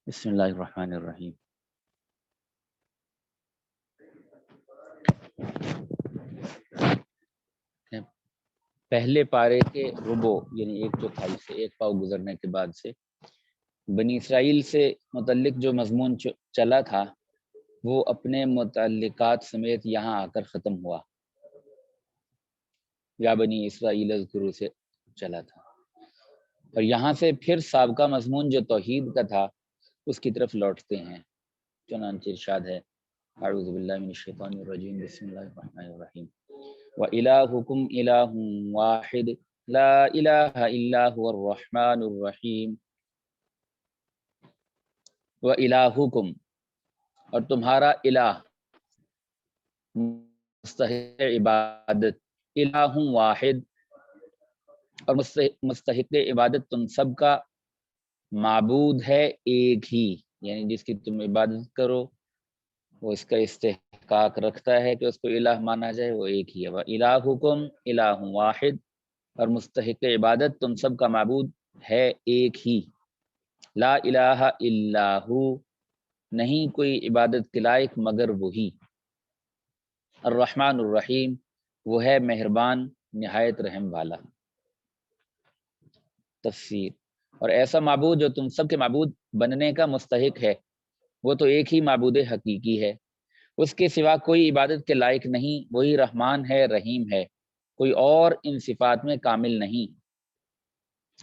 بسم اللہ الرحمن الرحیم۔ پہلے پارے کے ربع یعنی 1/4 سے 1 پاؤ گزرنے کے بعد سے بنی اسرائیل سے متعلق جو مضمون چلا تھا وہ اپنے متعلقات سمیت یہاں آ کر ختم ہوا، یا بنی اسرائیل اذکروا سے چلا تھا، اور یہاں سے پھر سابقہ مضمون جو توحید کا تھا اس کی طرف لوٹتے ہیں۔ چنانچہ ارشاد ہے اعوذ باللہ من الشیطان الرجیم بسم اللہ الرحمن الرحیم وَإِلَٰهُكُمْ إِلَٰهٌ وَاحِدٌ لَا إِلَٰهَ إِلَّا هُوَ الرَّحْمَٰنُ الرَّحِيمُ۔ وَإِلَٰهُكُمْ، اور تمہارا الہ، مستحق عبادت، الہ واحد، اور مستحق عبادت تم سب کا معبود ہے ایک ہی، یعنی جس کی تم عبادت کرو وہ اس کا استحقاق رکھتا ہے کہ اس کو الہ مانا جائے، وہ ایک ہی ہے۔ وَإِلَٰهُكُمْ إِلَٰهٌ واحد، اور مستحق عبادت تم سب کا معبود ہے ایک ہی، لا الہ الا ہو، نہیں کوئی عبادت کے لائق مگر وہی، الرحمن الرحیم، وہ ہے مہربان نہایت رحم والا۔ تفسیر، اور ایسا معبود جو تم سب کے معبود بننے کا مستحق ہے وہ تو ایک ہی معبود حقیقی ہے، اس کے سوا کوئی عبادت کے لائق نہیں، وہی رحمان ہے رحیم ہے، کوئی اور ان صفات میں کامل نہیں،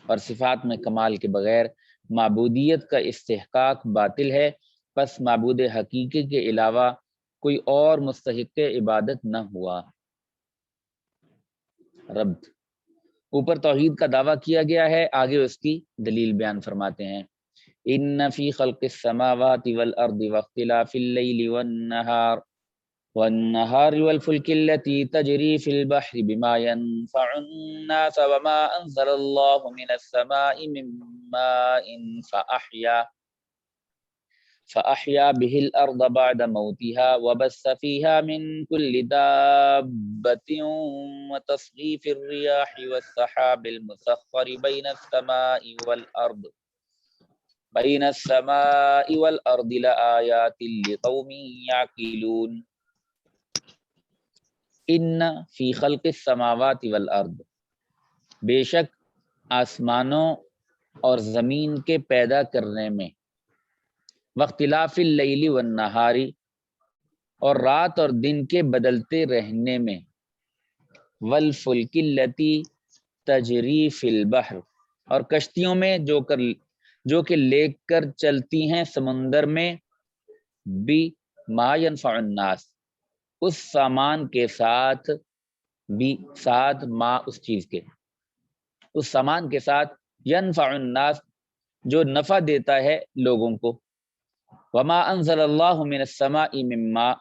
اور صفات میں کمال کے بغیر معبودیت کا استحقاق باطل ہے، پس معبود حقیقی کے علاوہ کوئی اور مستحق عبادت نہ ہوا۔ ربط، اوپر توحید کا دعویٰ کیا گیا ہے، آگے اس کی دلیل بیان فرماتے ہیں۔ ان فی خلق السماوات والارض واختلاف اللیل والنهار والفلك التي تجري في البحر بما ينفع الناس وما أنزل الله من السماء من ماء فأحيا به الأرض بعد موتها وبث فيها من كل دابة وتصريف الرياح والسحاب المسخر بين السماء والأرض لآيات لقوم يعقلون۔ ان فی خلق السماوات والارض، بے شک آسمانوں اور زمین کے پیدا کرنے میں، واختلاف اللیل والنہار، اور رات اور دن کے بدلتے رہنے میں، والفلک التی تجری فی البحر، اور کشتیوں میں جو کہ لے کر چلتی ہیں سمندر میں، بما ینفع الناس، اس سامان کے ساتھ، ساتھ ما اس چیز کے، اس سامان کے ساتھ، ینفع الناس، جو نفع دیتا ہے لوگوں کو، وما انزل اللہ من السماء من ماء،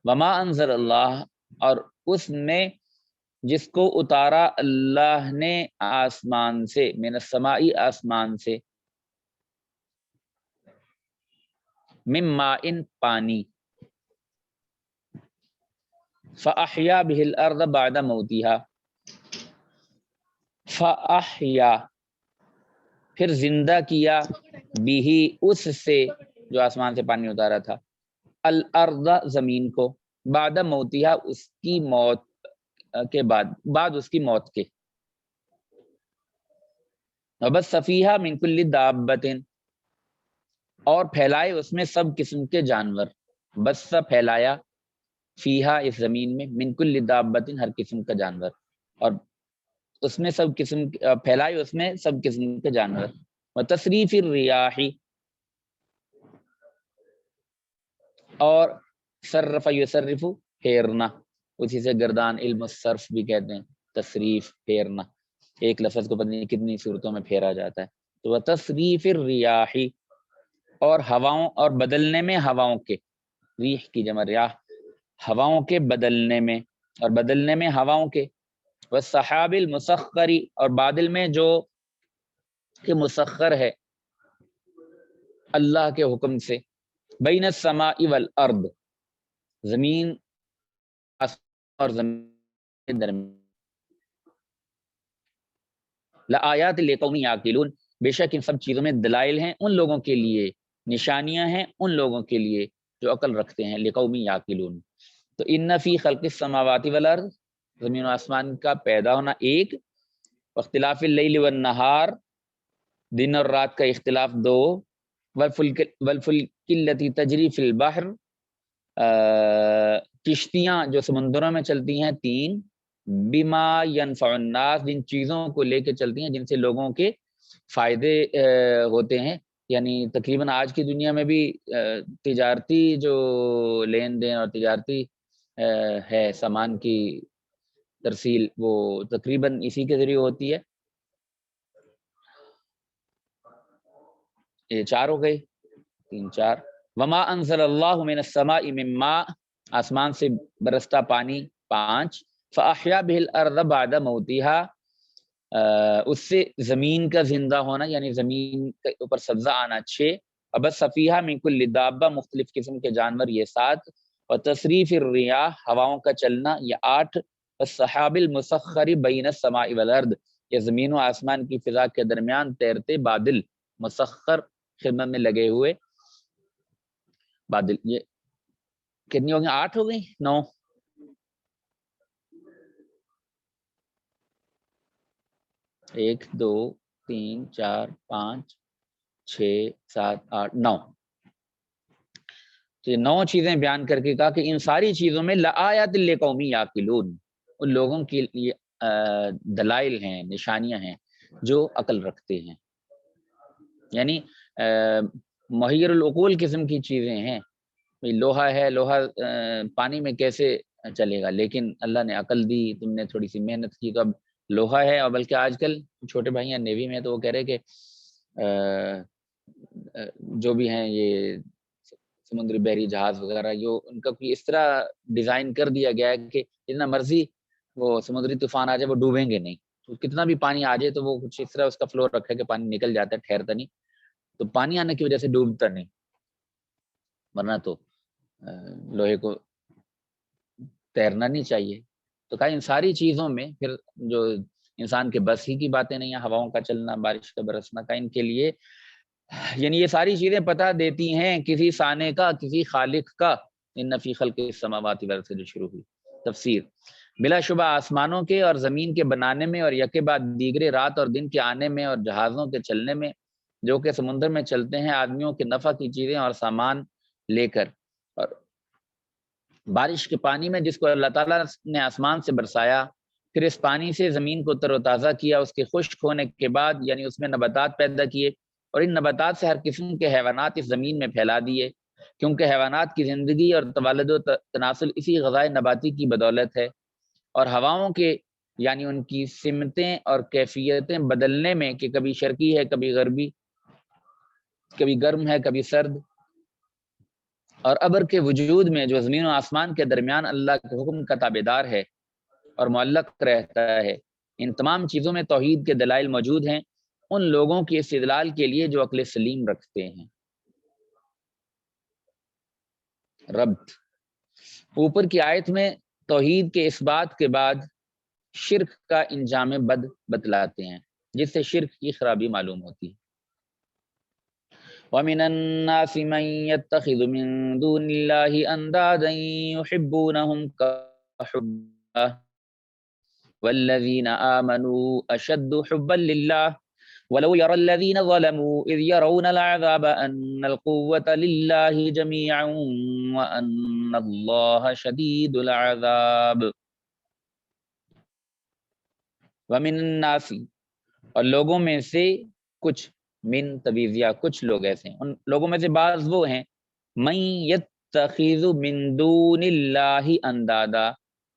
وما انزل اللہ، اور اس میں جس کو اتارا اللہ نے آسمان سے، من السماء آسمان سے، من ماء پانی، فأحیا به الارض بعد موتها، فأحیا پھر زندہ کیا، بھی اس سے جو آسمان سے پانی اتارا تھا، الارض زمین کو، بعد موتها اس کی موت کے بعد اس کی موت کے، وبث فیہا من کل دابۃ، اور پھیلائے اس میں سب قسم کے جانور، بس پھیلایا، فیہا اس زمین میں، من کل دابۃ ہر قسم کا جانور، اور اس میں سب قسم پھیلائے اس میں سب قسم کے جانور، وتصریف الریاح، اور صرف یصرف پھیرنا، اسی سے گردان علم الصرف بھی کہتے ہیں، تصریف پھیرنا، ایک لفظ کو پتہ نہیں کتنی صورتوں میں پھیرا جاتا ہے، تو وتصریف الریاح، اور ہواؤں اور بدلنے میں ہواؤں کے، ریح کی جمع ریاح، ہواؤں کے بدلنے میں، اور بدلنے میں ہواؤں کے، والسحاب المسخر، اور بادل میں جو کہ مسخر ہے اللہ کے حکم سے، بین السماء والارض، زمین اور زمین کے درمیان، لآیات لقوم یعقلون، بے شک ان سب چیزوں میں دلائل ہیں ان لوگوں کے لیے، نشانیاں ہیں ان لوگوں کے لیے جو عقل رکھتے ہیں، لقوم یعقلون۔ تو ان فی خلق السماوات والارض، زمین و آسمان کا پیدا ہونا ایک، اختلاف اللیل والنہار، دن اور رات کا اختلاف دو، والفلک التی تجری فی البحر، کشتیاں جو سمندروں میں چلتی ہیں تین، بما ینفع الناس، جن چیزوں کو لے کے چلتی ہیں جن سے لوگوں کے فائدے ہوتے ہیں، یعنی تقریباً آج کی دنیا میں بھی تجارتی جو لین دین اور تجارتی ہے سامان کی ترسیل، وہ تقریباً اسی کے ذریعے ہوتی ہے۔ یہ چار ہو گئی، تین چار۔ وما انزل اللہ من السماء من ماء، آسمان سے برستا پانی پانچ، فاحیا به الارض بعد موتها، اس سے زمین کا زندہ ہونا یعنی زمین کے اوپر سبزہ آنا چھ، ابس فیہا من کل دابہ، مختلف قسم کے جانور یہ سات، اور تصریف الریاح، ہواؤں کا چلنا یہ آٹھ، السحاب المسخر بین السماء والارض، یہ زمین و آسمان کی فضا کے درمیان تیرتے بادل، مسخر خدمت میں لگے ہوئے بادل۔ یہ کتنی ہو گئی؟ 8 ہو گئی، 9۔ ایک دو تین چار پانچ چھ سات آٹھ نو، تو یہ 9 چیزیں بیان کر کے کہا کہ ان ساری چیزوں میں لآیات لقوم یعقلون، ان لوگوں کے لیے دلائل ہیں، نشانیاں ہیں جو عقل رکھتے ہیں، یعنی محیر العقول قسم کی چیزیں ہیں۔ لوہا ہے، لوہا پانی میں کیسے چلے گا، لیکن اللہ نے عقل دی، تم نے تھوڑی سی محنت کی تو اب لوہا ہے۔ اور بلکہ آج کل چھوٹے بھائی ہیں نیوی میں، تو وہ کہہ رہے کہ جو بھی ہیں یہ سمندری بحری جہاز وغیرہ، جو ان کا کوئی اس طرح ڈیزائن کر دیا گیا ہے کہ جتنا مرضی وہ سمندری طوفان آ جائے وہ ڈوبیں گے نہیں، تو کتنا بھی پانی آ جائے تو وہ کچھ اس طرح اس کا فلور رکھا ہے کہ پانی نکل جاتا ہے، ٹھہرتا نہیں، تو پانی آنے کی وجہ سے ڈوبتا نہیں، ورنہ تو لوہے کو تیرنا نہیں چاہیے۔ تو کہا ان ساری چیزوں میں پھر جو انسان کے بس ہی کی باتیں نہیں ہیں، ہواؤں کا چلنا، بارش کا برسنا، کا ان کے لیے یعنی یہ ساری چیزیں پتہ دیتی ہیں کسی صانع کا، کسی خالق کا۔ ان فی خلق السماوات والارض سے جو شروع ہوئی تفسیر، بلا شبہ آسمانوں کے اور زمین کے بنانے میں اور یکے بعد دیگرے رات اور دن کے آنے میں اور جہازوں کے چلنے میں جو کہ سمندر میں چلتے ہیں، آدمیوں کے نفع کی چیزیں اور سامان لے کر، اور بارش کے پانی میں جس کو اللہ تعالیٰ نے آسمان سے برسایا، پھر اس پانی سے زمین کو تر و تازہ کیا، اس کے خشک ہونے کے بعد یعنی اس میں نباتات پیدا کیے، اور ان نباتات سے ہر قسم کے حیوانات اس زمین میں پھیلا دیے، کیونکہ حیوانات کی زندگی اور توالد و تناسل اسی غذائے نباتی کی بدولت ہے، اور ہواؤں کے یعنی ان کی سمتیں اور کیفیتیں بدلنے میں کہ کبھی شرقی ہے کبھی غربی، کبھی گرم ہے کبھی سرد، اور ابر کے وجود میں جو زمین و آسمان کے درمیان اللہ کے حکم کا تابعدار ہے اور معلق رہتا ہے، ان تمام چیزوں میں توحید کے دلائل موجود ہیں ان لوگوں کے استدلال کے لیے جو عقل سلیم رکھتے ہیں۔ ربط اوپر کی آیت میں توحید کے اس بات کے بعد شرک کا انجام بد بتلاتے ہیں، جس سے شرک کی خرابی معلوم ہوتی ہے۔ وَمِنَ النَّاسِ مَن يَتَّخِذُ مِن دُونِ اللَّهِ أَندَادًا يُحِبُّونَهُمْ كَحُبِّ اللَّهِ وَالَّذِينَ آمَنُوا أَشَدُّ حُبًّا لِلَّهِ وَلَوْ يَرَى الَّذِينَ ظَلَمُوا إِذْ يَرَوْنَ الْعَذَابَ أَنَّ الْقُوَّةَ لِلَّهِ جَمِيعًا وَأَنَّ اللَّهَ شَدِيدُ الْعَذَابِ۔ وَمِنَ النَّاسِ، اور لوگوں میں سے کچھ، من تبیزیہ کچھ لوگ ایسے ہیں، ان لوگوں میں سے بعض وہ ہیں، من یتخذ من دون اللہ اندادا،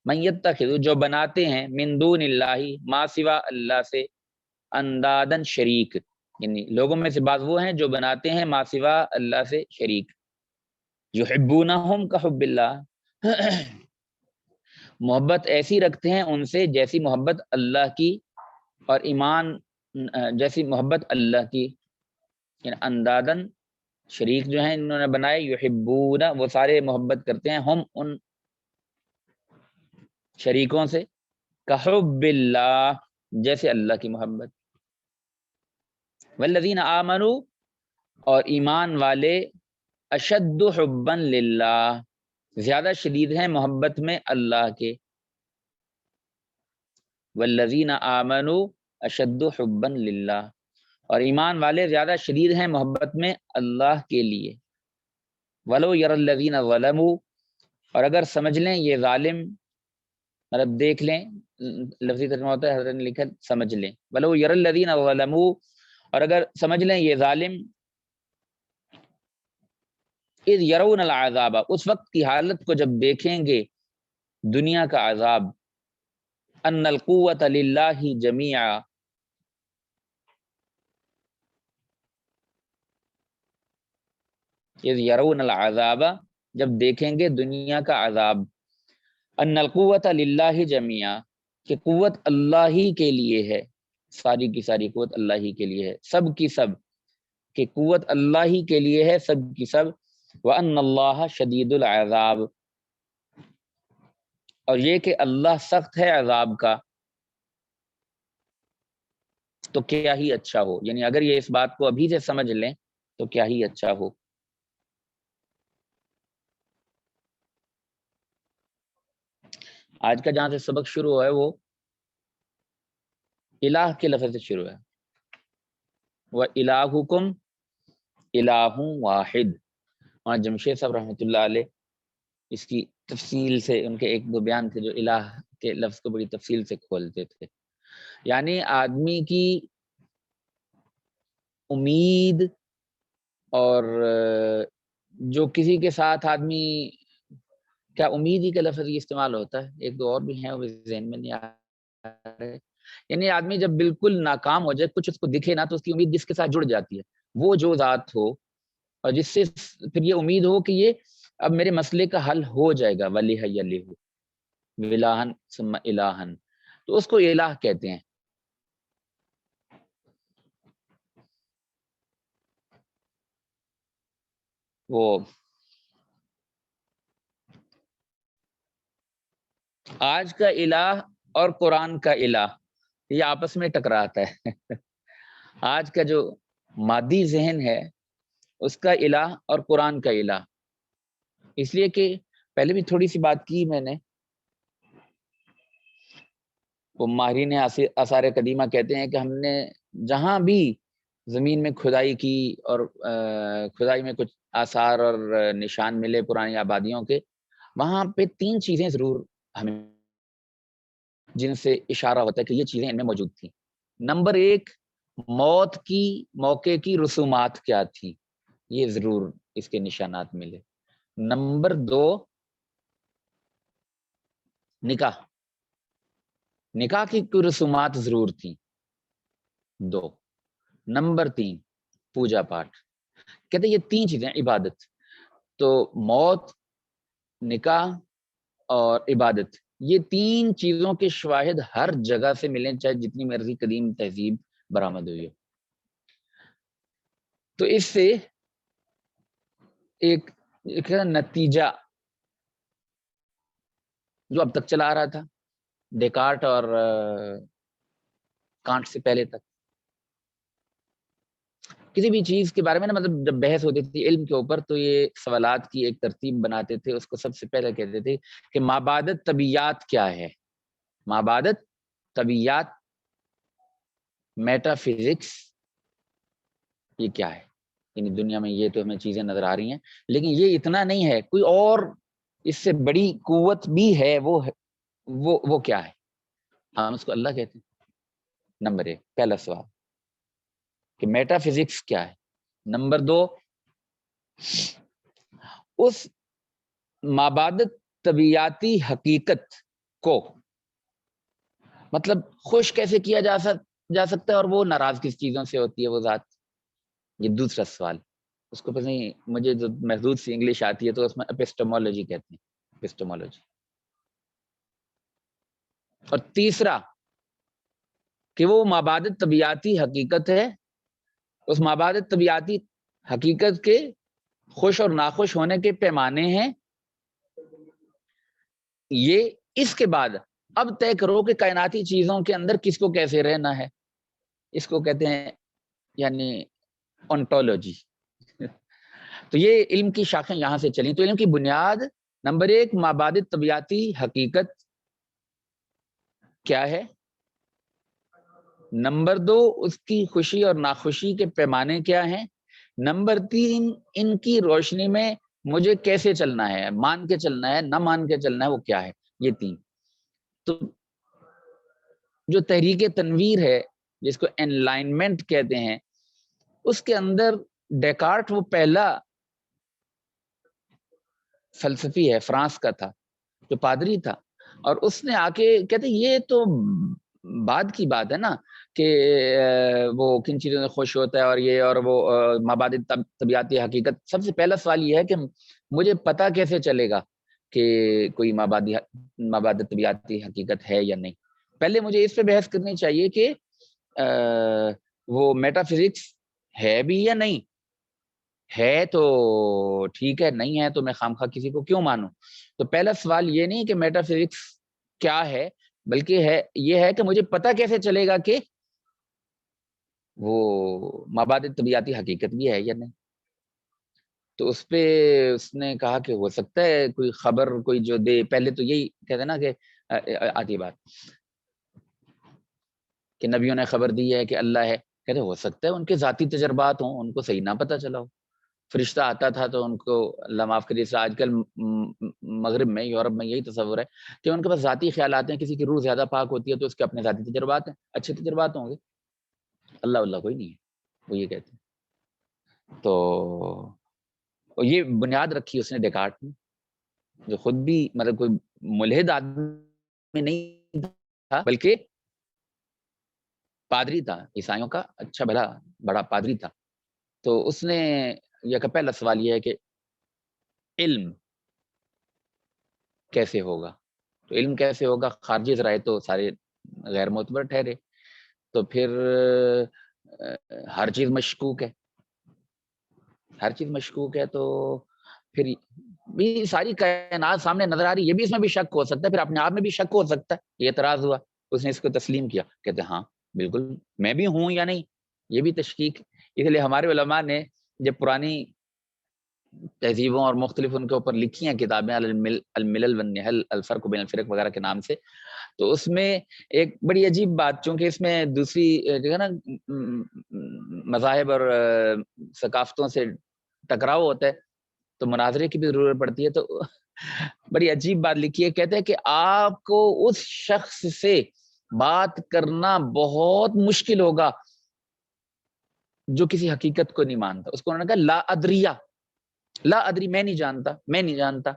من یتخذ جو بناتے ہیں، من دون اللہ ما سوا اللہ سے، اندادن شریک، یعنی لوگوں میں سے بعض وہ ہیں جو بناتے ہیں ما سوا اللہ سے شریک، یحبونہم کحب اللہ محبت ایسی رکھتے ہیں ان سے جیسی محبت اللہ کی، اور ایمان جیسی محبت اللہ کی، یعنی اندادن شریک جو ہیں انہوں نے بنائے، یحبون وہ سارے محبت کرتے ہیں، ہم ان شریکوں سے، کحب اللہ جیسے اللہ کی محبت۔ والذین آمنوا اور ایمان والے اشد حبا للہ زیادہ شدید ہیں محبت میں اللہ کے. والذین آمنوا اشد حبا للہ اور ایمان والے زیادہ شدید ہیں محبت میں اللہ کے لیے. ولو یری الذین ظلموا اور اگر سمجھ لیں یہ ظالم، مطلب دیکھ لیں، لفظی ترجمہ ہوتا ہے حضرت نے لکھا سمجھ لیں. ولو یری الذین ظلموا اور اگر سمجھ لیں یہ ظالم، اذ یرون العذاب اس وقت کی حالت کو جب دیکھیں گے دنیا کا عذاب، ان القوۃ للہ جمیعا اذ یرون العذاب جب دیکھیں گے دنیا کا عذاب، ان القوۃ للہ جمیعا کہ قوت اللہ ہی کے لیے ہے، ساری کی ساری قوت اللہ ہی کے لیے ہے، سب کی سب کہ قوت اللہ ہی کے لیے ہے سب کی سب. وَأَنَّ اللَّهَ شَدِيدُ الْعَذَابِ اور یہ کہ اللہ سخت ہے عذاب کا. تو کیا ہی اچھا ہو، یعنی اگر یہ اس بات کو ابھی سے سمجھ لیں تو کیا ہی اچھا ہو. آج کا جہاں سے سبق شروع ہوا ہے وہ الہ کے لفظ سے شروع ہے. وَإِلَٰهُكُمْ إِلَٰهٌ وَاحِدٌ. اور جمشید صاحب رحمۃ اللہ علیہ اس کی تفصیل سے ان کے ایک دو بیان تھے جو الہ کے لفظ کو بڑی تفصیل سے کھولتے تھے. یعنی آدمی کی امید اور جو کسی کے ساتھ آدمی کیا امید ہی کا لفظ یہ استعمال ہوتا ہے، ایک دو اور بھی ہیں وہ ذہن میں نہیں آ رہے. یعنی آدمی جب بالکل ناکام ہو جائے، کچھ اس کو دکھے نا، تو اس کی امید جس کے ساتھ جڑ جاتی ہے وہ جو ذات ہو اور جس سے پھر یہ امید ہو کہ یہ اب میرے مسئلے کا حل ہو جائے گا. ولی یلہ الہن ثم الہن تو اس کو الہ کہتے ہیں. وہ آج کا الہ اور قرآن کا الہ یہ آپس میں ٹکراتا ہے. آج کا جو مادی ذہن ہے اس کا الہ اور قرآن کا الہ، اس لیے کہ پہلے بھی تھوڑی سی بات کی میں نے، وہ ماہرین آثار قدیمہ کہتے ہیں کہ ہم نے جہاں بھی زمین میں کھدائی کی اور کھدائی میں کچھ آثار اور نشان ملے پرانی آبادیوں کے، وہاں پہ تین چیزیں ضرور ہمیں جن سے اشارہ ہوتا ہے کہ یہ چیزیں ان میں موجود تھیں. نمبر ایک، موت کی موقع کی رسومات کیا تھی، یہ ضرور اس کے نشانات ملے. نمبر دو، نکاح کی کوئی رسومات ضرور تھیں. دو، نمبر تین، پوجا پاٹ. کہتے ہیں یہ تین چیزیں عبادت. تو موت، نکاح اور عبادت، یہ تین چیزوں کے شواہد ہر جگہ سے ملیں، چاہے جتنی مرضی قدیم تہذیب برآمد ہوئی ہو. تو اس سے ایک نتیجہ جو اب تک چلا آ رہا تھا ڈیکارٹ اور کانٹ سے پہلے تک، کسی بھی چیز کے بارے میں نا، مطلب جب بحث ہوتی تھی علم کے اوپر تو یہ سوالات کی ایک ترتیب بناتے تھے. اس کو سب سے پہلے کہتے تھے کہ مابعدت طبیعیات کیا ہے. مابعدت طبیعیات، میٹا فزکس، یہ کیا ہے. یعنی دنیا میں یہ تو ہمیں چیزیں نظر آ رہی ہیں، لیکن یہ اتنا نہیں ہے، کوئی اور اس سے بڑی قوت بھی ہے. وہ کیا ہے؟ ہم اس کو اللہ کہتے ہیں. نمبر ایک، پہلا سوال کہ میٹا فزکس کیا ہے. نمبر دو، اس مابعدت طبیعیاتی حقیقت کو مطلب خوش کیسے کیا جا سکتا ہے اور وہ ناراض کس چیزوں سے ہوتی ہے وہ ذات. یہ دوسرا سوال. اس کو پتہ نہیں، مجھے جو محدود سی انگلش آتی ہے تو اس میں اپسٹمولوجی کہتے ہیں، اپسٹمولوجی. اور تیسرا کہ وہ مابعدت طبیعیاتی حقیقت ہے، اس مابعدت طبیعیاتی حقیقت کے خوش اور ناخوش ہونے کے پیمانے ہیں. یہ اس کے بعد اب طے کرو کہ کائناتی چیزوں کے اندر کس کو کیسے رہنا ہے. اس کو کہتے ہیں یعنی اونٹولوجی. تو یہ علم کی شاخیں یہاں سے چلیں. تو علم کی بنیاد نمبر 1 مابعد طبیعتی حقیقت کیا ہے، نمبر 2 اس کی خوشی اور ناخوشی کے پیمانے کیا ہیں، نمبر 3 ان کی روشنی میں مجھے کیسے چلنا ہے، مان کے چلنا ہے نہ مان کے چلنا ہے، وہ کیا ہے. یہ 3. تو جو تحریک تنویر ہے جس کو انلائنمنٹ کہتے ہیں، اس کے اندر ڈیکارٹ وہ پہلا فلسفی ہے، فرانس کا تھا، جو پادری تھا، اور اس نے آ کے کہتے یہ تو بعد کی بات ہے نا کہ وہ کن چیزوں سے خوش ہوتا ہے اور یہ اور وہ مابعد طبیعتی حقیقت. سب سے پہلا سوال یہ ہے کہ مجھے پتا کیسے چلے گا کہ کوئی مابعد طبیعتی حقیقت ہے یا نہیں. پہلے مجھے اس پہ بحث کرنی چاہیے کہ وہ میٹا فزکس ہے بھی یا نہیں ہے. تو ٹھیک ہے، نہیں ہے تو میں خام خواہ کسی کو کیوں مانوں. تو پہلا سوال یہ نہیں کہ میٹا فزکس کیا ہے، بلکہ یہ ہے کہ مجھے پتا کیسے چلے گا کہ وہ مابعد طبیعتی حقیقت بھی ہے یا نہیں. تو اس پہ اس نے کہا کہ ہو سکتا ہے کوئی خبر کوئی جو دے. پہلے تو یہی کہتے نا کہ آتی بات کہ نبیوں نے خبر دی ہے کہ اللہ ہے. کہتے ہو سکتا ہے ان کے ذاتی تجربات ہوں، ان کو صحیح نہ پتہ چلا ہو. فرشتہ آتا تھا تو ان کو اللہ معاف کریے، آج کل مغرب میں یورپ میں یہی تصور ہے کہ ان کے پاس ذاتی خیالات ہیں. کسی کی روح زیادہ پاک ہوتی ہے تو اس کے اپنے ذاتی تجربات ہیں، اچھے تجربات ہوں گے. اللہ کوئی نہیں ہے، وہ یہ کہتے ہیں. تو یہ بنیاد رکھی اس نے ڈیکارٹ نے، جو خود بھی مطلب کوئی ملحد آدمی نہیں تھا بلکہ پادری تھا، عیسائیوں کا اچھا بھلا بڑا پادری تھا. تو اس نے یہ کا پہلا سوال یہ ہے کہ علم کیسے ہوگا. تو علم کیسے ہوگا، خارجی ذرائع تو سارے غیر معتبر ٹھہرے. تو پھر ہر چیز مشکوک ہے، ہر چیز مشکوک ہے. تو پھر بھی ساری کائنات سامنے نظر آ رہی، یہ بھی اس میں بھی شک ہو سکتا ہے، پھر اپنے آپ میں بھی شک ہو سکتا ہے. یہ اعتراض ہوا، اس نے اس کو تسلیم کیا. کہتے ہاں بالکل میں بھی ہوں یا نہیں، یہ بھی تشکیک. اس لیے ہمارے علماء نے جب پرانی تہذیبوں اور مختلف ان کے اوپر لکھی ہیں کتابیں، الملل والنحل، الفرق بین الفرق وغیرہ کے نام سے، تو اس میں ایک بڑی عجیب بات، چونکہ اس میں دوسری جو ہے نا مذاہب اور ثقافتوں سے ٹکراؤ ہوتا ہے تو مناظرے کی بھی ضرورت پڑتی ہے. تو بڑی عجیب بات لکھی ہے. کہتے ہیں کہ آپ کو اس شخص سے بات کرنا بہت مشکل ہوگا جو کسی حقیقت کو نہیں مانتا. اس کو انہوں نے کہا لا ادریہ، لا ادری، میں نہیں جانتا، میں نہیں جانتا،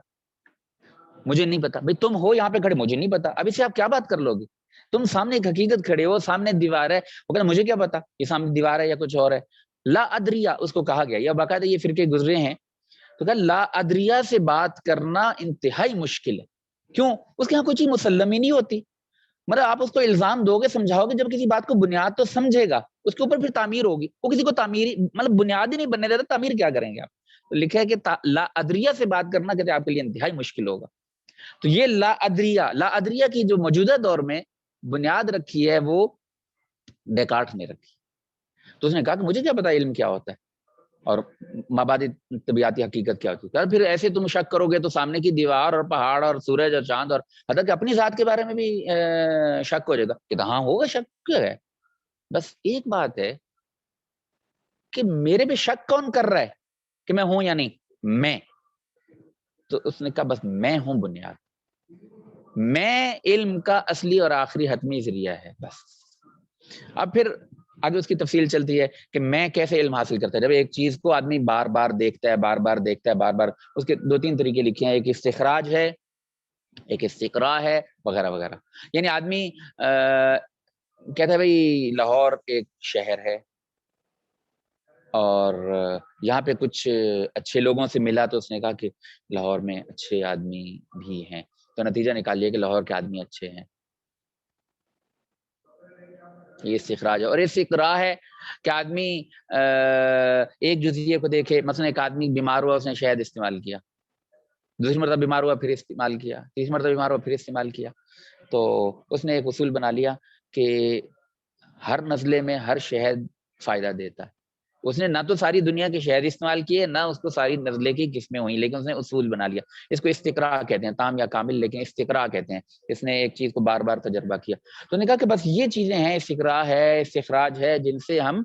مجھے نہیں پتا. بھئی تم ہو یہاں پہ کھڑے، مجھے نہیں پتا. اب اس سے آپ کیا بات کر لو گے؟ تم سامنے ایک حقیقت کھڑے ہو، سامنے دیوار ہے، وہ کہتا مجھے کیا پتا یہ سامنے دیوار ہے یا کچھ اور ہے. لا ادریہ اس کو کہا گیا، یا باقاعدہ یہ فرقے گزرے ہیں. تو کہا لا ادریہ سے بات کرنا انتہائی مشکل ہے. کیوں؟ اس کے یہاں کوئی چیز مسلم ہی نہیں ہوتی. مطلب آپ اس کو الزام دو گے، سمجھاؤ گے، جب کسی بات کو بنیاد تو سمجھے گا، اس کے اوپر پھر تعمیر ہوگی. وہ کسی کو تعمیر مطلب بنیاد ہی نہیں بننے دیتا، تعمیر کیا کریں گے آپ؟ تو لکھا ہے کہ لا ادریہ سے بات کرنا کہتے آپ کے لیے انتہائی مشکل ہوگا. تو یہ لا ادریہ کی جو موجودہ دور میں بنیاد رکھی ہے وہ ڈیکارٹ نے رکھی. تو اس نے کہا کہ مجھے کیا پتا علم کیا ہوتا ہے اور مابعد طبیعتی حقیقت کیا ہوتی ہے. پھر ایسے تم شک کرو گے تو سامنے کی دیوار اور پہاڑ اور سورج اور چاند اور حتیٰ کہ اپنی ذات کے بارے میں بھی شک ہو جائے گا. کہ ہاں ہوگا شک، کیا ہے؟ بس ایک بات ہے کہ میرے پہ شک کون کر رہا ہے کہ میں ہوں یا نہیں؟ میں. تو اس نے کہا بس میں ہوں بنیاد، میں علم کا اصلی اور آخری حتمی ذریعہ ہے بس. اب پھر آگے اس کی تفصیل چلتی ہے کہ میں کیسے علم حاصل کرتا ہے. جب ایک چیز کو آدمی بار بار دیکھتا ہے، بار بار دیکھتا ہے، بار بار، اس کے 2-3 طریقے لکھے ہیں، ایک استخراج ہے، ایک استقراء ہے، وغیرہ وغیرہ. یعنی آدمی کہتا ہے بھئی لاہور ایک شہر ہے اور یہاں پہ کچھ اچھے لوگوں سے ملا تو اس نے کہا کہ لاہور میں اچھے آدمی بھی ہیں، تو نتیجہ نکال لیا کہ لاہور کے آدمی اچھے ہیں. یہ استخراج ہے. اور استقراء ہے کہ آدمی ایک جزئیے کو دیکھے، مثلا ایک آدمی بیمار ہوا، اس نے شہد استعمال کیا، دوسری مرتبہ بیمار ہوا پھر استعمال کیا، تیسری مرتبہ بیمار ہوا پھر استعمال کیا. تو اس نے ایک اصول بنا لیا کہ ہر نزلے میں ہر شہد فائدہ دیتا ہے. اس نے نہ تو ساری دنیا کے شہد استعمال کیے، نہ اس کو ساری نزلے کی قسمیں ہوئیں، لیکن اس نے اصول بنا لیا. اس کو استقراء کہتے ہیں، تام یا کامل لیکن استقراء کہتے ہیں. اس نے ایک چیز کو بار بار تجربہ کیا. تو نے کہا کہ بس یہ چیزیں ہیں، استقراء ہے، استخراج ہے، جن سے ہم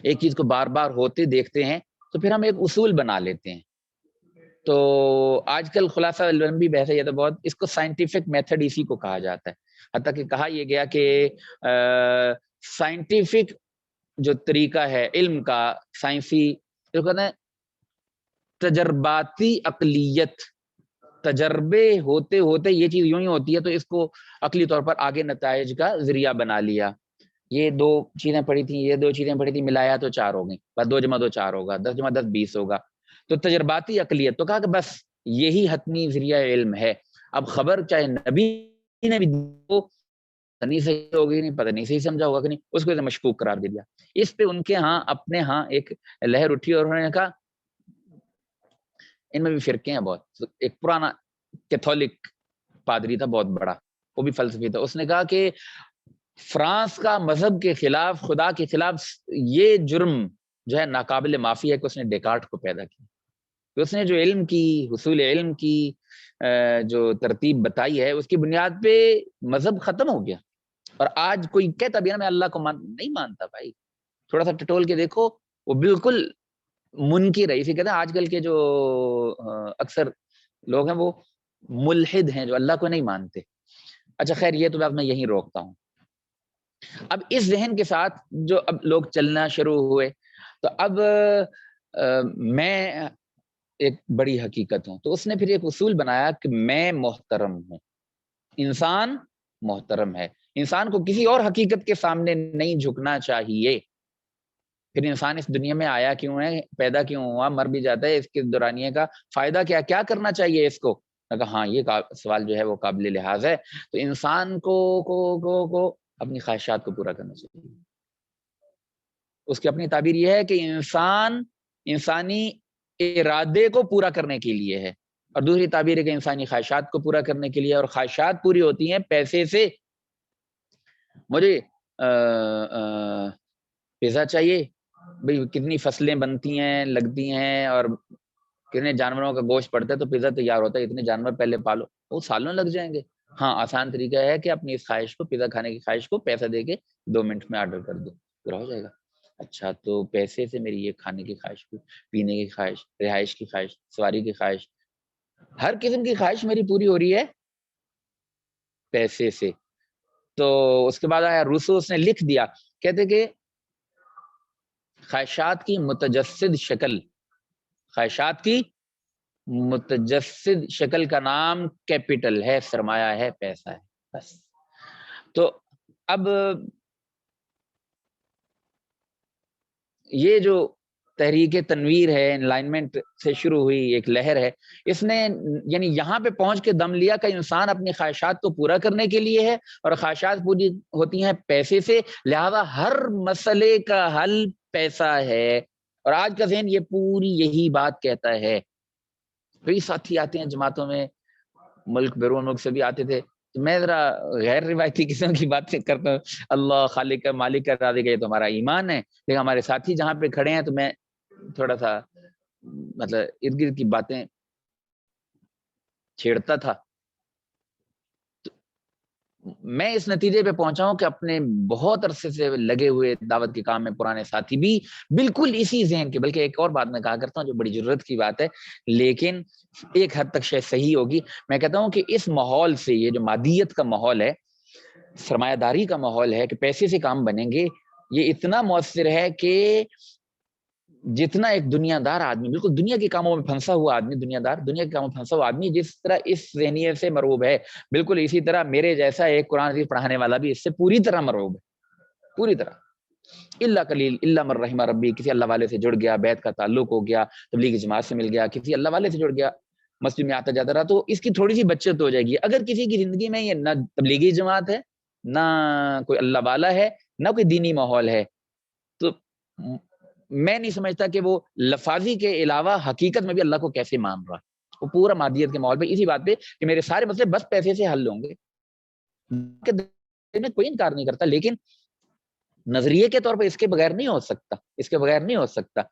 ایک چیز کو بار بار ہوتے دیکھتے ہیں تو پھر ہم ایک اصول بنا لیتے ہیں. تو آج کل خلاصہ لمبی بحث ہے یہ تو بہت، اس کو سائنٹیفک میتھڈ اسی کو کہا جاتا ہے. حتیٰ کہ کہا یہ گیا کہ سائنٹیفک جو طریقہ ہے علم کا، سائنسی جو کہتے ہیں تجرباتی عقلیت، تجربے ہوتے ہوتے یہ چیز یوں ہی ہوتی ہے تو اس کو عقلی طور پر آگے نتائج کا ذریعہ بنا لیا. یہ 2 چیزیں پڑھی تھیں، یہ 2 چیزیں پڑھی تھیں، ملایا تو 4 ہو گئی، بس 2 × 2 4 ہوگا، 10 × 10 20 ہوگا. تو تجرباتی عقلیت، تو کہا کہ بس یہی حتمی ذریعہ علم ہے. اب خبر چاہے نبی نے بھی نہیں صحیح ہوگی، نہیں پتہ نہیں صحیح سمجھا ہوگا کہ نہیں، اس کو مشکوک قرار دے دیا. اس پہ ان کے ہاں اپنے ہاں ایک لہر اٹھی اور انہوں نے کہا ان میں بھی فرقے ہیں بہت. ایک پرانا کیتھولک پادری تھا بہت بڑا، وہ بھی فلسفی تھا. اس نے کہا کہ فرانس کا مذہب کے خلاف، خدا کے خلاف یہ جرم جو ہے ناقابل معافی ہے کہ اس نے ڈیکارٹ کو پیدا کیا. تو اس نے جو علم کی، حصول علم کی جو ترتیب بتائی ہے، اس کی بنیاد پہ مذہب ختم ہو گیا. اور آج کوئی کہتا بھی نا میں اللہ کو نہیں مانتا، بھائی تھوڑا سا ٹٹول کے دیکھو، وہ بالکل منکر ہے. اسی کہتے ہیں آج کل کے جو اکثر لوگ ہیں وہ ملحد ہیں، جو اللہ کو نہیں مانتے. اچھا خیر، یہ تو بات میں یہیں روکتا ہوں. اب اس ذہن کے ساتھ جو اب لوگ چلنا شروع ہوئے، تو اب میں ایک بڑی حقیقت ہوں. تو اس نے پھر ایک اصول بنایا کہ میں محترم ہوں، انسان محترم ہے، انسان کو کسی اور حقیقت کے سامنے نہیں جھکنا چاہیے. پھر انسان اس دنیا میں آیا کیوں ہے، پیدا کیوں ہوا، مر بھی جاتا ہے، اس کے دورانیے کا فائدہ کیا کرنا چاہیے اس کو. ہاں یہ سوال جو ہے وہ قابل لحاظ ہے. تو انسان کو اپنی خواہشات کو پورا کرنا چاہیے. اس کی اپنی تعبیر یہ ہے کہ انسان انسانی ارادے کو پورا کرنے کے لیے ہے، اور دوسری تعبیر ہے کہ انسانی خواہشات کو پورا کرنے کے لیے. اور خواہشات پوری ہوتی ہیں پیسے سے. مجھے پیسہ چاہیے، بھئی کتنی فصلیں بنتی ہیں، لگتی ہیں، اور کتنے جانوروں کا گوشت پڑتا ہے تو پیزا تیار ہوتا ہے. اتنے جانور پہلے پالو، وہ سالوں لگ جائیں گے. ہاں آسان طریقہ ہے کہ اپنی اس خواہش کو، پیزا کھانے کی خواہش کو پیسہ دے کے 2 منٹ میں آرڈر کر دو، پورا ہو جائے گا. اچھا تو پیسے سے میری یہ کھانے کی خواہش، پینے کی خواہش، رہائش کی خواہش، سواری کی خواہش، ہر قسم کی خواہش میری پوری ہو رہی ہے پیسے سے. تو اس کے بعد آیا روسو، اس نے لکھ دیا، کہتے کہ خواہشات کی متجسد شکل، خواہشات کی متجسد شکل کا نام کیپٹل ہے، سرمایہ ہے، پیسہ ہے، بس. تو اب یہ جو تحریک تنویر ہے، انلائنمنٹ سے شروع ہوئی ایک لہر ہے، اس نے یعنی یہاں پہ پہنچ کے دم لیا کہ انسان اپنی خواہشات کو پورا کرنے کے لیے ہے، اور خواہشات پوری ہوتی ہیں پیسے سے، لہذا ہر مسئلے کا حل پیسہ ہے. اور آج کا ذہن یہ پوری یہی بات کہتا ہے. کئی ساتھی آتے ہیں جماعتوں میں، ملک بیرون ملک سے بھی آتے تھے. میں ذرا غیر روایتی قسم کی باتیں کرتا ہوں، اللہ خالق کا، مالک کا، رازق کا، یہ تو ہمارا ایمان ہے. لیکن ہمارے ساتھی جہاں پہ کھڑے ہیں تو میں تھوڑا سا مطلب ارد گرد کی باتیں چھیڑتا تھا. میں اس نتیجے پہ پہنچا ہوں کہ اپنے بہت عرصے سے لگے ہوئے دعوت کے کام میں پرانے ساتھی بھی بالکل اسی ذہن کے، بلکہ ایک اور بات میں کہا کرتا ہوں جو بڑی ضرورت کی بات ہے لیکن ایک حد تک شاید صحیح ہوگی. میں کہتا ہوں کہ اس ماحول سے، یہ جو مادیت کا ماحول ہے، سرمایہ داری کا ماحول ہے کہ پیسے سے کام بنیں گے، یہ اتنا مؤثر ہے کہ جتنا ایک دنیا دار آدمی، بالکل دنیا کے کاموں میں پھنسا ہوا آدمی، دنیا دار دنیا کے کاموں میں پھنسا ہوا آدمی جس طرح اس ذہنیت سے مرعوب ہے، بالکل اسی طرح میرے جیسا ایک قرآن حدیث پڑھانے والا بھی اس سے پوری طرح مرعوب ہے، پوری طرح. اللہ قلیل، اللہ من رحم ربی، کسی اللہ والے سے جڑ گیا، بیت کا تعلق ہو گیا، تبلیغی جماعت سے مل گیا، کسی اللہ والے سے جڑ گیا، مسجد میں آتا جاتا رہا، تو اس کی تھوڑی سی بچت ہو جائے گی. اگر کسی کی زندگی میں یہ نہ تبلیغی جماعت ہے، نہ کوئی اللہ والا ہے، نہ کوئی دینی ماحول ہے، تو میں نہیں سمجھتا کہ وہ لفاظی کے علاوہ حقیقت میں بھی اللہ کو کیسے مان رہا. وہ پورا مادیت کے ماحول پہ اسی بات پہ کہ میرے سارے مسئلے بس پیسے سے حل ہوں گے، میں کوئی انکار نہیں کرتا، لیکن نظریے کے طور پہ اس کے بغیر نہیں ہو سکتا، اس کے بغیر نہیں ہو سکتا.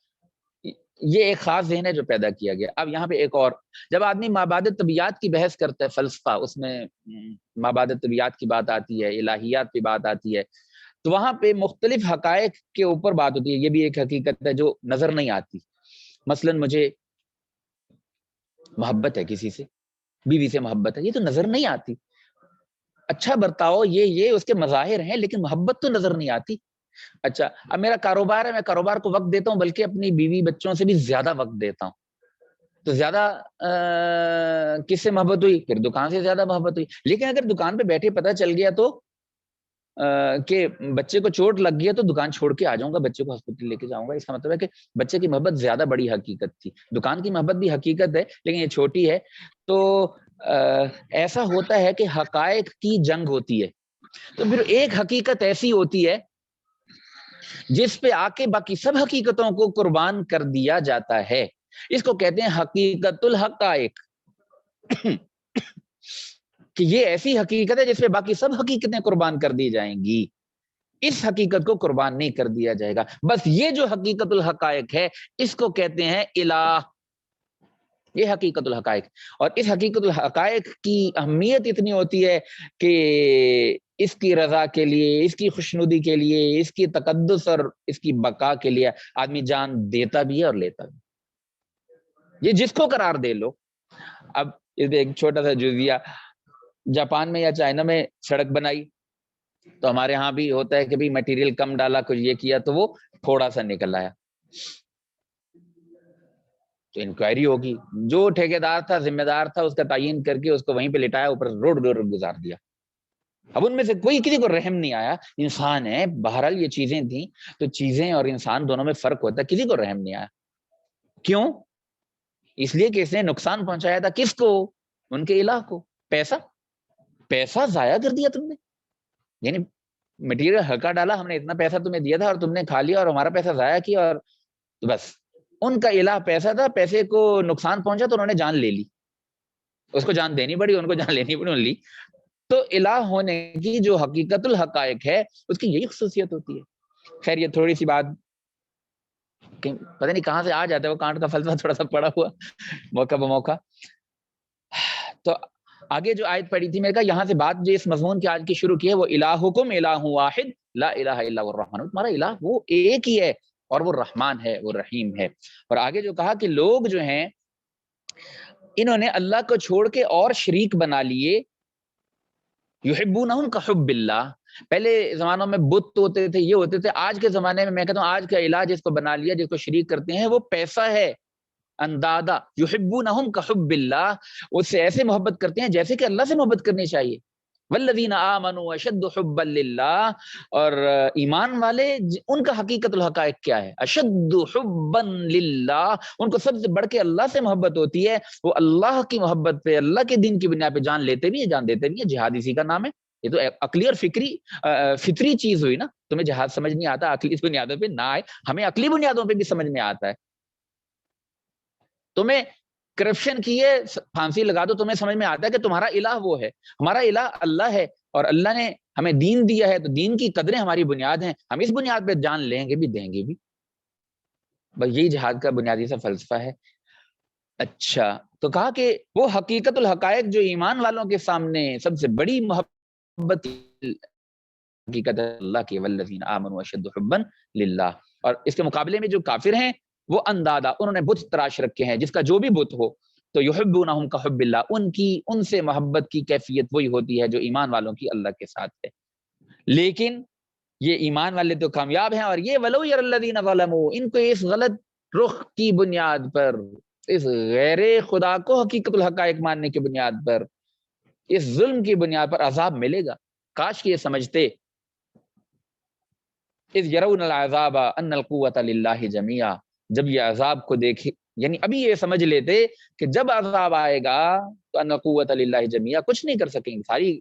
یہ ایک خاص ذہن ہے جو پیدا کیا گیا. اب یہاں پہ ایک اور، جب آدمی مابعد طبیعت کی بحث کرتا ہے فلسفہ، اس میں مابعد طبیعت کی بات آتی ہے، الہیات کی بات آتی ہے، تو وہاں پہ مختلف حقائق کے اوپر بات ہوتی ہے. یہ بھی ایک حقیقت ہے جو نظر نہیں آتی. مثلا مجھے محبت ہے کسی سے، بیوی سے محبت ہے، یہ تو نظر نہیں آتی. اچھا برتاؤ یہ اس کے مظاہر ہیں، لیکن محبت تو نظر نہیں آتی. اچھا اب میرا کاروبار ہے، میں کاروبار کو وقت دیتا ہوں، بلکہ اپنی بیوی بچوں سے بھی زیادہ وقت دیتا ہوں. تو زیادہ کس سے محبت ہوئی؟ پھر دکان سے زیادہ محبت ہوئی. لیکن اگر دکان پہ بیٹھے پتہ چل گیا تو کہ بچے کو چوٹ لگ گیا، تو دکان چھوڑ کے آ جاؤں گا، بچے کو ہاسپٹل لے کے جاؤں گا. اس کا مطلب ہے کہ بچے کی محبت زیادہ بڑی حقیقت تھی. دکان کی محبت بھی حقیقت ہے، لیکن یہ چھوٹی ہے. تو ایسا ہوتا ہے کہ حقائق کی جنگ ہوتی ہے. تو پھر ایک حقیقت ایسی ہوتی ہے جس پہ آ کے باقی سب حقیقتوں کو قربان کر دیا جاتا ہے. اس کو کہتے ہیں حقیقت الحقائق، کہ یہ ایسی حقیقت ہے جس پہ باقی سب حقیقتیں قربان کر دی جائیں گی. اس حقیقت کو قربان نہیں کر دیا جائے گا. بس یہ جو حقیقت الحقائق ہے، اس کو کہتے ہیں الہ. یہ حقیقت الحقائق. اور اس حقیقت الحقائق کی اہمیت اتنی ہوتی ہے کہ اس کی رضا کے لیے، اس کی خوشنودی کے لیے، اس کی تقدس اور اس کی بقا کے لیے آدمی جان دیتا بھی ہے اور لیتا بھی. یہ جس کو قرار دے لو. اب ایک چھوٹا سا جزیہ، جاپان میں یا چائنا میں سڑک بنائی تو ہمارے ہاں بھی ہوتا ہے کہ بھی مٹیریل کم ڈالا، کچھ یہ کیا تو وہ تھوڑا سا نکل آیا. تو انکوائری ہوگی، جو ٹھیکیدار تھا، ذمہ دار تھا، اس کا تعین کر کے اس کو وہیں پہ لٹایا، اوپر روڈ گزار دیا. اب ان میں سے کوئی کسی کو رحم نہیں آیا. انسان ہے، بہرحال یہ چیزیں تھیں، تو چیزیں اور انسان دونوں میں فرق ہوتا ہے. کسی کو رحم نہیں آیا. کیوں؟ اس لیے کہ اس نے نقصان پہنچایا تھا کس کو؟ ان کے الہ کو. پیسہ ضائع کر دیا تم نے. یعنی مٹیریل ہلکا ڈالا، ہم نے اتنا پیسہ تمہیں دیا تھا اور تم نے کھا لیا اور ہمارا پیسہ ضائع کیا. اور بس ان کا الہ پیسہ تھا، پیسے کو نقصان پہنچا تو انہوں نے جان لے لی. اس کو جان دینی پڑی، ان کو جان لینی پڑی، انہوں نے لی. تو الہ ہونے کی جو حقیقت الحقائق ہے، اس کی یہی خصوصیت ہوتی ہے. خیر یہ تھوڑی سی بات پتہ نہیں کہاں سے آ جاتا ہے، وہ کانٹ کا فلسفہ تھوڑا سا پڑا ہوا موقع بموقع. تو آگے جو آیت پڑھی تھی، میں نے کہا یہاں سے بات جو اس مضمون کی آج کی شروع کی ہے، وہ الہکم الہ واحد لا الہ الا هو الرحمن. تمہارا الہ وہ ایک ہی ہے اور وہ رحمان ہے، وہ رحیم ہے. اور آگے جو کہا کہ لوگ جو ہیں انہوں نے اللہ کو چھوڑ کے اور شریک بنا لیے. یحبونہم کحب اللہ. پہلے زمانوں میں بت ہوتے تھے، یہ ہوتے تھے. آج کے زمانے میں کہتا ہوں آج کا الہ جس کو بنا لیا، جس کو شریک کرتے ہیں، وہ پیسہ ہے. اندادا یحبونہم کحب اللہ. اس سے ایسے محبت کرتے ہیں جیسے کہ اللہ سے محبت کرنی چاہیے. والذین آمنوا اشد حبا للہ. اور ایمان والے، ان کا حقیقت الحقائق کیا ہے؟ اشد حبا للہ. ان کو سب سے بڑھ کے اللہ سے محبت ہوتی ہے. وہ اللہ کی محبت پہ، اللہ کے دین کی بنیاد پہ جان لیتے بھی ہیں، جان دیتے بھی ہیں. جہاد اسی کا نام ہے. یہ تو عقلی اور فطری چیز ہوئی نا. تمہیں جہاد سمجھ نہیں آتا، عقلی بنیادوں پہ نہ آئے، ہمیں عقلی بنیادوں پہ بھی سمجھ میں آتا ہے. تمہیں کرپشن کی ہے، پھانسی لگا دو، تمہیں سمجھ میں آتا ہے کہ تمہارا الہ وہ ہے. ہمارا الہ اللہ ہے، اور اللہ نے ہمیں دین دیا ہے، تو دین کی قدریں ہماری بنیاد ہیں. ہم اس بنیاد پہ جان لیں گے بھی، دیں گے بھی. بس یہی جہاد کا بنیادی سا فلسفہ ہے. اچھا تو کہا کہ وہ حقیقت الحقائق جو ایمان والوں کے سامنے سب سے بڑی محبت حقیقت اللہ کی، والذین آمنوا اشد حبا للہ. اور اس کے مقابلے میں جو کافر ہیں وہ اندادا، انہوں نے بت تراش رکھے ہیں، جس کا جو بھی بت ہو. تو یحبونہم کحب اللہ. ان سے محبت کی کیفیت وہی ہوتی ہے جو ایمان والوں کی اللہ کے ساتھ ہے. لیکن یہ ایمان والے تو کامیاب ہیں. اور یہ ولو یر الذین ظلموا، ان کو اس غلط رخ کی بنیاد پر، اس غیر خدا کو حقیقت الحقائق ماننے کی بنیاد پر، اس ظلم کی بنیاد پر عذاب ملے گا. کاش کہ یہ سمجھتے. اذ یرون العذاب ان القوۃ للہ جميعا. جب یہ عذاب کو دیکھے، یعنی ابھی یہ سمجھ لیتے کہ جب عذاب آئے گا تو ان القوۃ للہ جميعا، کچھ نہیں کر سکیں گے، ساری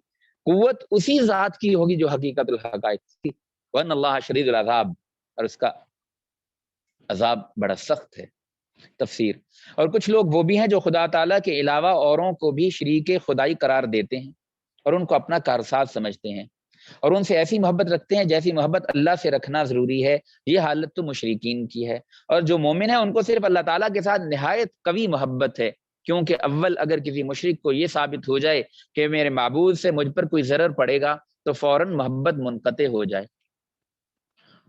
قوت اسی ذات کی ہوگی جو حقیقت الحقائق تھی. وان اللہ شدید العذاب، اور اس کا عذاب بڑا سخت ہے. تفسیر. اور کچھ لوگ وہ بھی ہیں جو خدا تعالیٰ کے علاوہ اوروں کو بھی شریک خدائی قرار دیتے ہیں اور ان کو اپنا کارساز سمجھتے ہیں. اور ان سے ایسی محبت رکھتے ہیں جیسی محبت اللہ سے رکھنا ضروری ہے. یہ حالت تو مشرکین کی ہے. اور جو مومن ہے ان کو صرف اللہ تعالیٰ کے ساتھ نہایت قوی محبت ہے، کیونکہ اول اگر کسی مشرک کو یہ ثابت ہو جائے کہ میرے معبود سے مجھ پر کوئی ضرر پڑے گا تو فوراً محبت منقطع ہو جائے.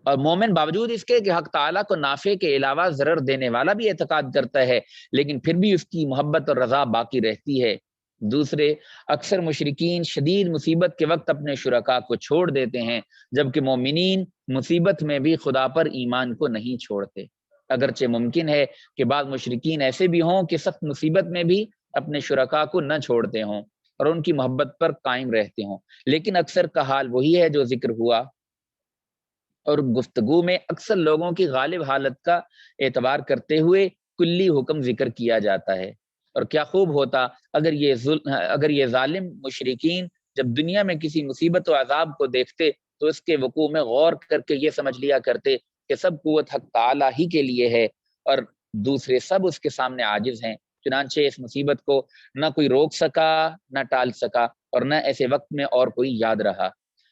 اور مومن باوجود اس کے کہ حق تعالیٰ کو نافع کے علاوہ ضرر دینے والا بھی اعتقاد کرتا ہے، لیکن پھر بھی اس کی محبت اور رضا باقی رہتی ہے. دوسرے، اکثر مشرکین شدید مصیبت کے وقت اپنے شرکاء کو چھوڑ دیتے ہیں، جبکہ مومنین مصیبت میں بھی خدا پر ایمان کو نہیں چھوڑتے. اگرچہ ممکن ہے کہ بعض مشرکین ایسے بھی ہوں کہ سخت مصیبت میں بھی اپنے شرکاء کو نہ چھوڑتے ہوں اور ان کی محبت پر قائم رہتے ہوں، لیکن اکثر کا حال وہی ہے جو ذکر ہوا. اور گفتگو میں اکثر لوگوں کی غالب حالت کا اعتبار کرتے ہوئے کلی حکم ذکر کیا جاتا ہے. اور کیا خوب ہوتا اگر یہ ظالم مشرکین جب دنیا میں کسی مصیبت و عذاب کو دیکھتے تو اس کے وقوع میں غور کر کے یہ سمجھ لیا کرتے کہ سب قوت حق تعالی ہی کے لیے ہے اور دوسرے سب اس کے سامنے عاجز ہیں. چنانچہ اس مصیبت کو نہ کوئی روک سکا، نہ ٹال سکا، اور نہ ایسے وقت میں اور کوئی یاد رہا.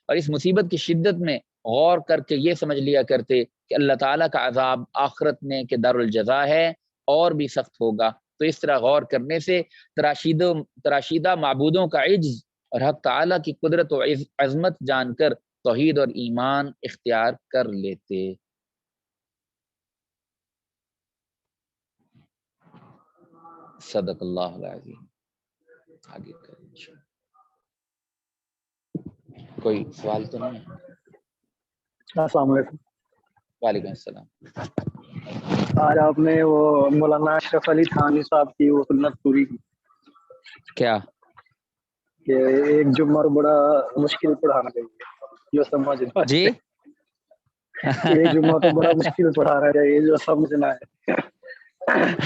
اور اس مصیبت کی شدت میں غور کر کے یہ سمجھ لیا کرتے کہ اللہ تعالیٰ کا عذاب آخرت میں کہ دارالجزا ہے اور بھی سخت ہوگا. تو اس طرح غور کرنے سے تراشیدہ معبودوں کا عجز اور حق تعالیٰ کی قدرت و عظمت جان کر توحید اور ایمان اختیار کر لیتے. صدق اللہ العظیم. آگے کوئی سوال تو نہیں ہے؟ السلام علیکم. وعلیکم السلام. آج آپ نے وہ مولانا اشرف علی تھانوی صاحب کی وہ سنت پوری کی کیا کہ ایک جمعہ بڑا مشکل پڑھانا چاہیے جو سمجھنا جی ہے. ایک جمعہ تو بڑا مشکل پڑھانا چاہیے جو سمجھنا ہے.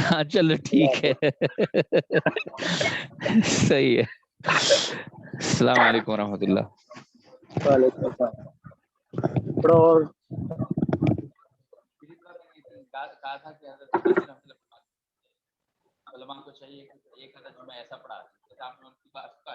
ہاں چلو ٹھیک ہے. صحیح ہے. السلام علیکم ورحمۃ اللہ. وعلیکم السلام. تھوڑا اور کہا تھا کہ حضرت علماء کو چاہیے کہ ایک حدث میں ایسا پڑھا جیسے آپ نے ان کی بات کا